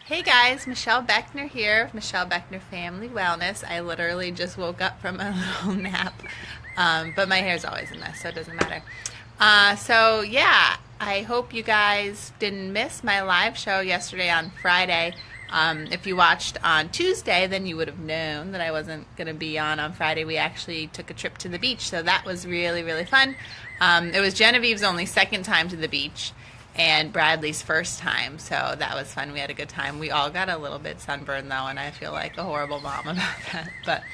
Hey guys, Michelle Beckner here of Michelle Beckner Family Wellness. I literally just woke up from a little nap, but my hair's always a mess, so it doesn't matter. I hope you guys didn't miss my live show yesterday on Friday. If you watched on Tuesday, then you would have known that I wasn't going to be on Friday. We actually took a trip to the beach, so that was really, really fun. It was Genevieve's only second time to the beach and Bradley's first time, so that was fun. We had a good time. We all got a little bit sunburned, though, and I feel like a horrible mom about that. But,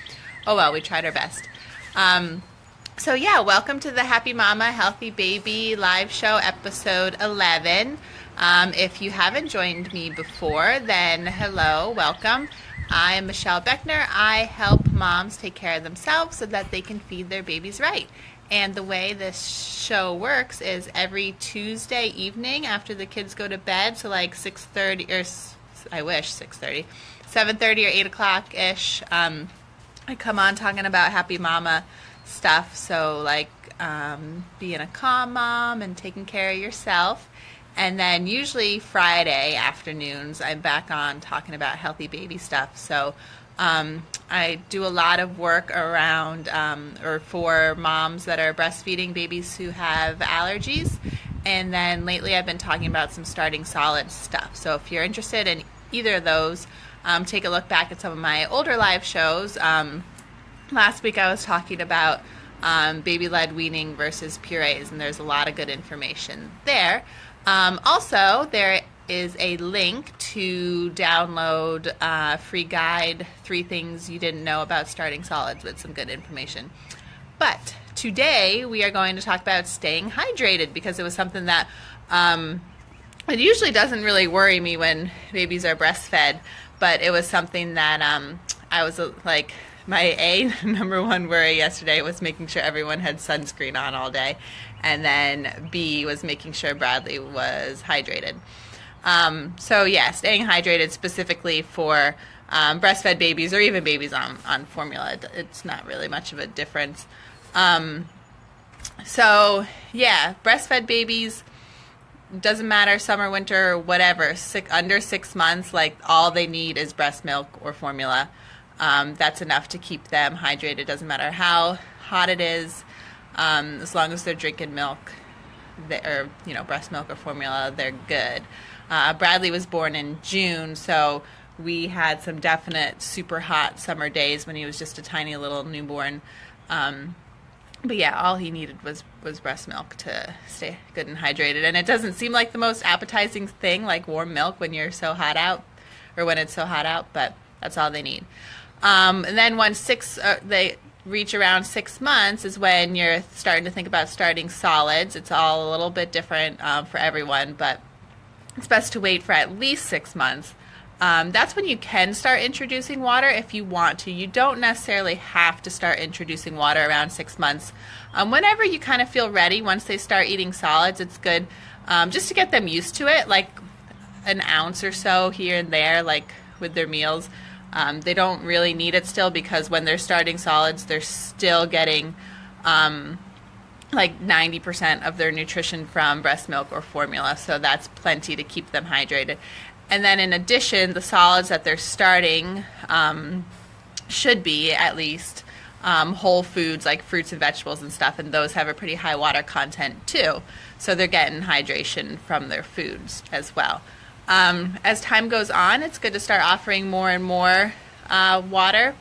oh well, we tried our best. Welcome to the Happy Mama, Healthy Baby live show, episode 11. If you haven't joined me before, then hello, welcome. I am Michelle Beckner. I help moms take care of themselves so that they can feed their babies right. And the way this show works is every Tuesday evening after the kids go to bed, so like 6:30, or I wish 6:30, 7:30 or 8 o'clock-ish, I come on talking about Happy Mama stuff, so like being a calm mom and taking care of yourself. And then usually Friday afternoons, I'm back on talking about healthy baby stuff. So I do a lot of work around or for moms that are breastfeeding babies who have allergies. And then lately I've been talking about some starting solids stuff. So if you're interested in either of those, take a look back at some of my older live shows. Last week I was talking about baby-led weaning versus purees, and there's a lot of good information there. Also, there is a link to download a free guide, 3 things you didn't know about starting solids, with some good information. But today we are going to talk about staying hydrated, because it was something that it usually doesn't really worry me when babies are breastfed, but it was something that I was like, my number one worry yesterday was making sure everyone had sunscreen on all day, and then B was making sure Bradley was hydrated. Staying hydrated specifically for breastfed babies or even babies on formula, it's not really much of a difference. Breastfed babies, doesn't matter summer, winter, whatever, under 6 months, like all they need is breast milk or formula. That's enough to keep them hydrated. Doesn't matter how hot it is, as long as they're drinking milk, breast milk or formula, they're good. Bradley was born in June, so we had some definite super hot summer days when he was just a tiny little newborn. All he needed was breast milk to stay good and hydrated. And it doesn't seem like the most appetizing thing, like warm milk when you're so hot out, or when it's so hot out, but that's all they need. And then once they reach around 6 months is when you're starting to think about starting solids. It's all a little bit different for everyone, but it's best to wait for at least 6 months. That's when you can start introducing water if you want to. You don't necessarily have to start introducing water around 6 months. Whenever you kind of feel ready, once they start eating solids, it's good just to get them used to it, like an ounce or so here and there, like with their meals. They don't really need it still, because when they're starting solids, they're still getting like 90% of their nutrition from breast milk or formula, so that's plenty to keep them hydrated. And then in addition, the solids that they're starting should be at least whole foods like fruits and vegetables and stuff, and those have a pretty high water content too, so they're getting hydration from their foods as well. As time goes on, it's good to start offering more and more water.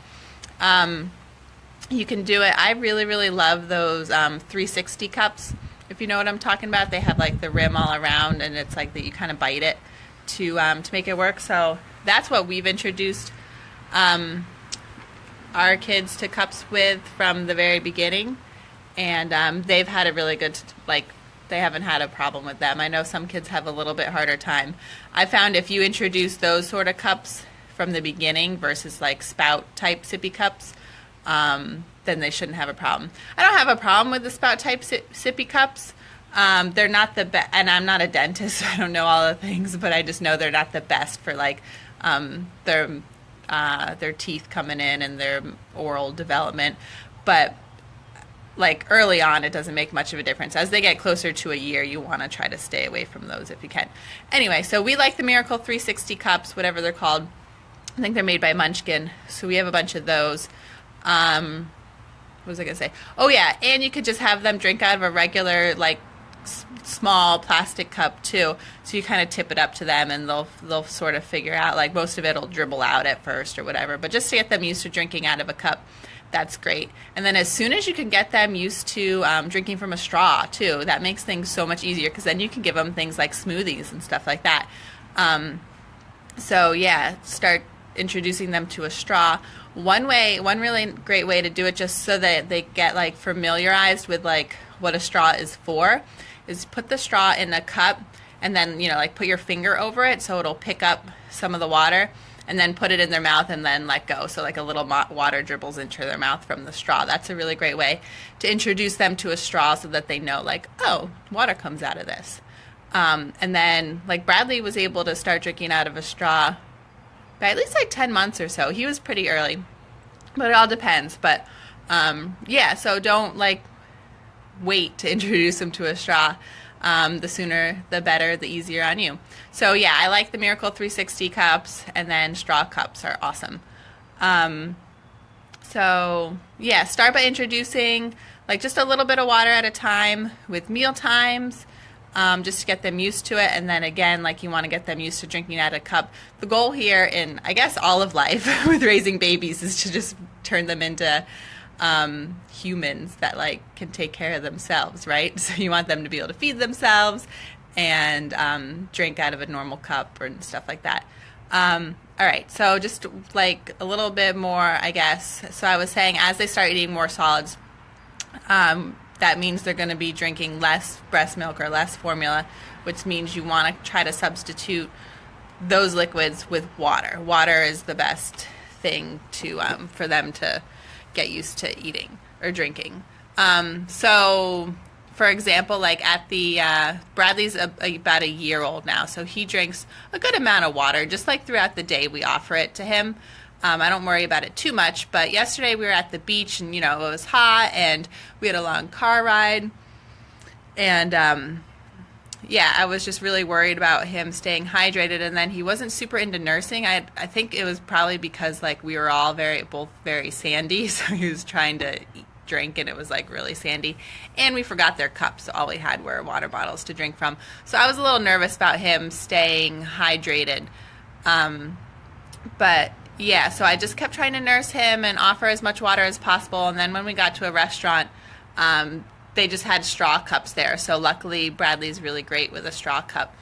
You can do it. I really, really love those 360 cups, if you know what I'm talking about. They have like the rim all around, and it's like that you kind of bite it to make it work. So that's what we've introduced our kids to cups with from the very beginning, and they've had a really good, they haven't had a problem with them. I know some kids have a little bit harder time. I found if you introduce those sort of cups from the beginning versus like spout type sippy cups, then they shouldn't have a problem. I don't have a problem with the spout type sippy cups. They're not the best, and I'm not a dentist, so I don't know all the things, but I just know they're not the best for like their teeth coming in and their oral development. But like early on, it doesn't make much of a difference. As they get closer to a year, you want to try to stay away from those if you can. Anyway, so we like the Miracle 360 cups, whatever they're called. I think they're made by Munchkin, so we have a bunch of those. What was I gonna say? Oh yeah, and you could just have them drink out of a regular like small plastic cup too. So you kind of tip it up to them, and they'll sort of figure out. Like most of it'll dribble out at first or whatever, but just to get them used to drinking out of a cup. That's great. And then as soon as you can get them used to drinking from a straw too, that makes things so much easier, because then you can give them things like smoothies and stuff like that. So yeah, start introducing them to a straw. One really great way to do it, just so that they get like familiarized with like what a straw is for, is put the straw in a cup and then, you know, like put your finger over it so it'll pick up some of the water, and then put it in their mouth and then let go. So like a little water dribbles into their mouth from the straw. That's a really great way to introduce them to a straw, so that they know like, oh, water comes out of this. And then like Bradley was able to start drinking out of a straw by at least like 10 months or so. He was pretty early, but it all depends. But yeah, so don't like wait to introduce him to a straw. The sooner the better, the easier on you. So yeah, I like the Miracle 360 cups, and then straw cups are awesome. So yeah, start by introducing like just a little bit of water at a time with meal times, just to get them used to it. And then again, like you want to get them used to drinking out of a cup. The goal here in, I guess, all of life with raising babies is to just turn them into humans that like can take care of themselves, right? So you want them to be able to feed themselves and drink out of a normal cup and stuff like that. All right, so just like a little bit more, I guess. So I was saying, as they start eating more solids, that means they're going to be drinking less breast milk or less formula, which means you want to try to substitute those liquids with water. Water is the best thing to for them to get used to eating or drinking. So, for example, like at the Bradley's about a year old now, so he drinks a good amount of water. Just like throughout the day, we offer it to him. I don't worry about it too much, but yesterday we were at the beach, and, you know, it was hot, and we had a long car ride, and yeah, I was just really worried about him staying hydrated. And then he wasn't super into nursing. I think it was probably because like we were all both very sandy, so he was trying to drink, and it was like really sandy, and we forgot their cups, so all we had were water bottles to drink from. So I was a little nervous about him staying hydrated, but yeah, so I just kept trying to nurse him and offer as much water as possible. And then when we got to a restaurant, they just had straw cups there. So luckily, Bradley's really great with a straw cup.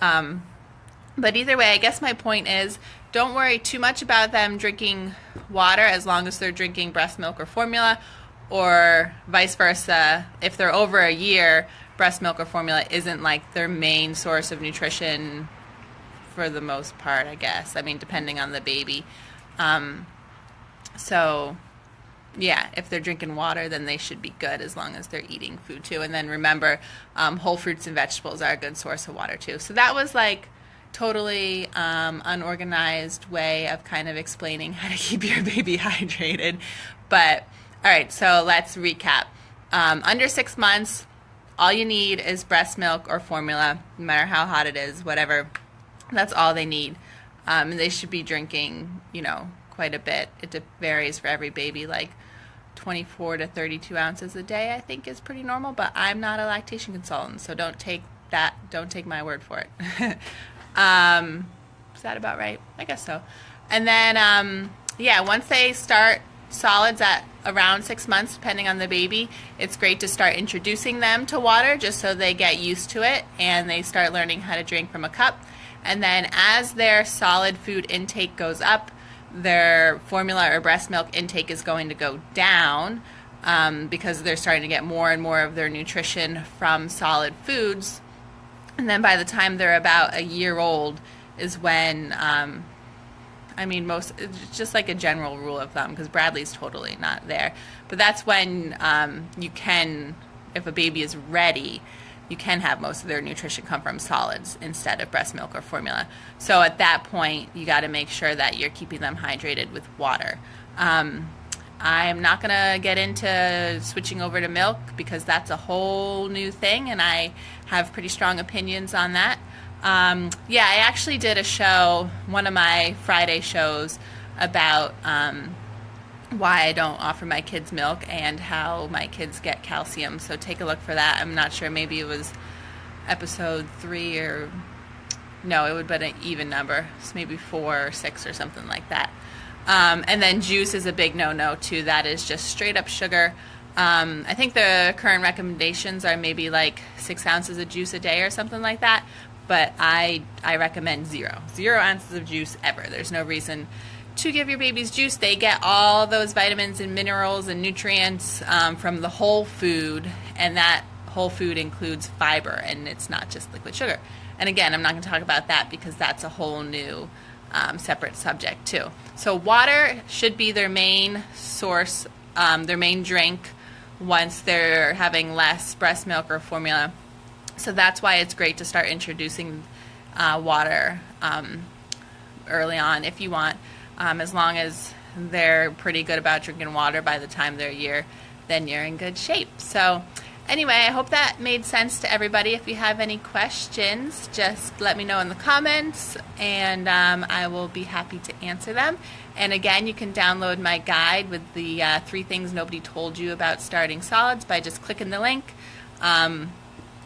But either way, I guess my point is, don't worry too much about them drinking water as long as they're drinking breast milk or formula, or vice versa. If they're over a year, breast milk or formula isn't like their main source of nutrition for the most part, I guess. I mean, depending on the baby. So yeah, if they're drinking water, then they should be good as long as they're eating food too. And then remember, whole fruits and vegetables are a good source of water too. So that was like totally unorganized way of kind of explaining how to keep your baby hydrated. But all right, so let's recap. Under 6 months, all you need is breast milk or formula, no matter how hot it is, whatever. That's all they need. And they should be drinking, you know, quite a bit. It varies for every baby, like 24 to 32 ounces a day, I think, is pretty normal. But I'm not a lactation consultant, so don't take my word for it. Is that about right? I guess so. And then, yeah, once they start solids at around 6 months, depending on the baby, it's great to start introducing them to water just so they get used to it and they start learning how to drink from a cup. And then as their solid food intake goes up, their formula or breast milk intake is going to go down, because they're starting to get more and more of their nutrition from solid foods. And then by the time they're about a year old is when, I mean, it's just like a general rule of thumb, because Bradley's totally not there. But that's when you can, if a baby is ready, you can have most of their nutrition come from solids instead of breast milk or formula. So at that point, you got to make sure that you're keeping them hydrated with water. I'm not going to get into switching over to milk because that's a whole new thing, and I have pretty strong opinions on that. Yeah, I actually did a show, one of my Friday shows, about why I don't offer my kids milk and how my kids get calcium. So take a look for that. I'm not sure, maybe it was episode 3 or no, it would have been an even number. It's maybe 4 or 6 or something like that. And then juice is a big no-no too. That is just straight up sugar. I think the current recommendations are maybe like 6 ounces of juice a day or something like that. But I recommend 0 ounces of juice ever. There's no reason to give your babies juice. They get all those vitamins and minerals and nutrients from the whole food, and that whole food includes fiber, and it's not just liquid sugar. And again, I'm not going to talk about that because that's a whole new separate subject too. So water should be their main source, their main drink once they're having less breast milk or formula. So that's why it's great to start introducing water early on if you want. As long as they're pretty good about drinking water by the time they're a year, then you're in good shape. So anyway, I hope that made sense to everybody. If you have any questions, just let me know in the comments, and I will be happy to answer them. And again, you can download my guide with the 3 things nobody told you about starting solids by just clicking the link.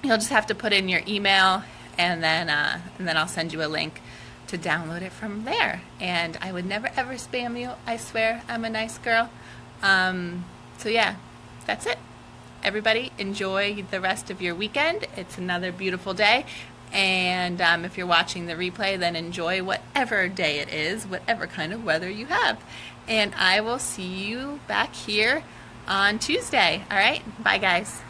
You'll just have to put in your email, and then I'll send you a link to download it from there. And I would never ever spam you. I swear, I'm a nice girl. So yeah, that's it. Everybody, enjoy the rest of your weekend. It's another beautiful day. And if you're watching the replay, then enjoy whatever day it is, whatever kind of weather you have. And I will see you back here on Tuesday. All right? Bye, guys.